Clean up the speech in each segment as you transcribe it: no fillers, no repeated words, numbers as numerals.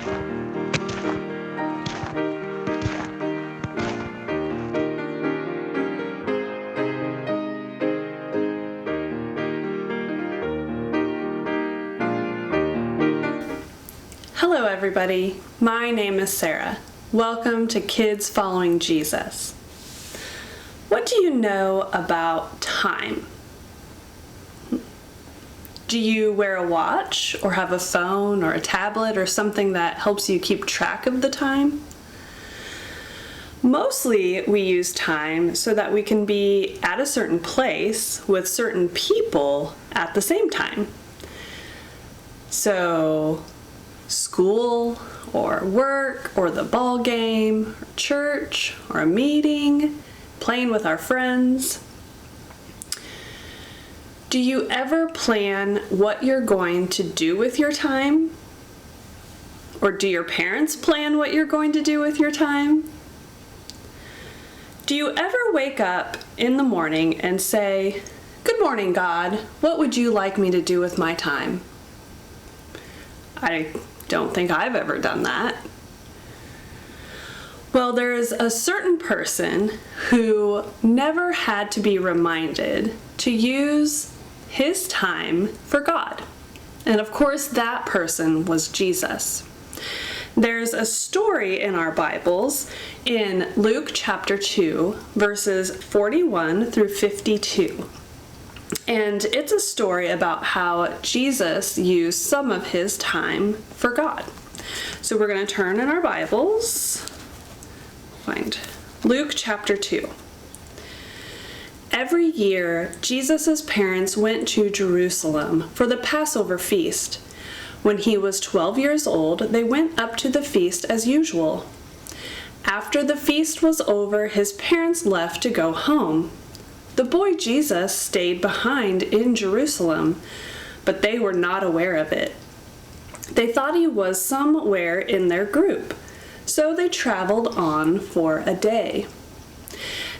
Hello everybody, my name is Sarah. Welcome to Kids Following Jesus. What do you know about time? Do you wear a watch or have a phone or a tablet or something that helps you keep track of the time? Mostly we use time so that we can be at a certain place with certain people at the same time. So school or work or the ball game or church or a meeting, playing with our friends. Do you ever plan what you're going to do with your time? Or do your parents plan what you're going to do with your time? Do you ever wake up in the morning and say, "Good morning, God, what would you like me to do with my time?" I don't think I've ever done that. Well, there is a certain person who never had to be reminded to use his time for God. And of course, that person was Jesus. There's a story in our Bibles in Luke chapter 2, verses 41 through 52. And it's a story about how Jesus used some of his time for God. So we're going to turn in our Bibles, find Luke chapter 2. Every year, Jesus' parents went to Jerusalem for the Passover feast. When he was 12 years old, they went up to the feast as usual. After the feast was over, his parents left to go home. The boy Jesus stayed behind in Jerusalem, but they were not aware of it. They thought he was somewhere in their group, so they traveled on for a day.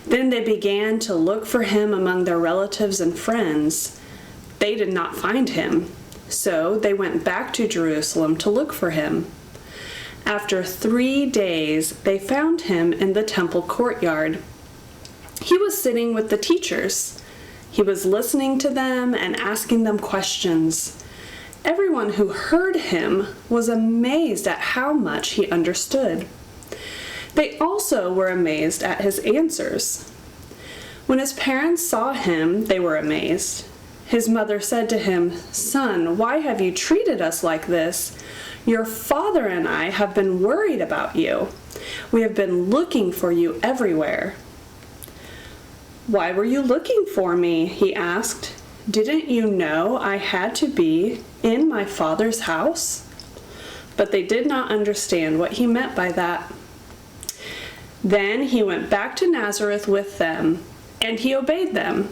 Then they began to look for him among their relatives and friends. They did not find him, so they went back to Jerusalem to look for him. After 3 days, they found him in the temple courtyard. He was sitting with the teachers. He was listening to them and asking them questions. Everyone who heard him was amazed at how much he understood. They also were amazed at his answers. When his parents saw him, they were amazed. His mother said to him, "Son, why have you treated us like this? Your father and I have been worried about you. We have been looking for you everywhere." "Why were you looking for me?" he asked. "Didn't you know I had to be in my father's house?" But they did not understand what he meant by that. Then he went back to Nazareth with them, and he obeyed them.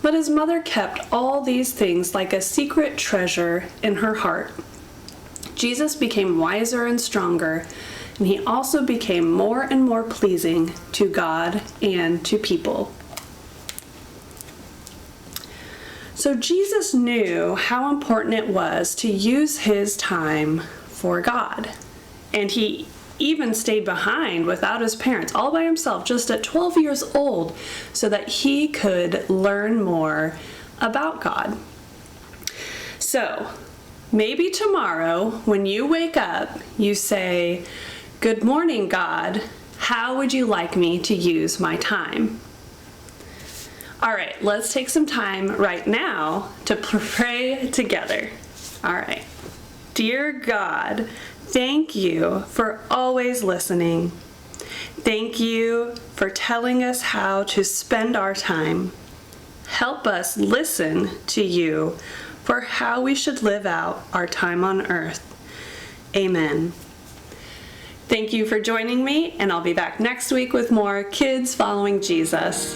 But his mother kept all these things like a secret treasure in her heart. Jesus became wiser and stronger, and he also became more and more pleasing to God and to people. So Jesus knew how important it was to use his time for God. And he even stayed behind without his parents, all by himself, just at 12 years old, so that he could learn more about God. So maybe tomorrow, when you wake up, you say, "Good morning, God. How would you like me to use my time?" All right, let's take some time right now to pray together. All right. Dear God, thank you for always listening. Thank you for telling us how to spend our time. Help us listen to you for how we should live out our time on earth. Amen. Thank you for joining me, and I'll be back next week with more Kids Following Jesus.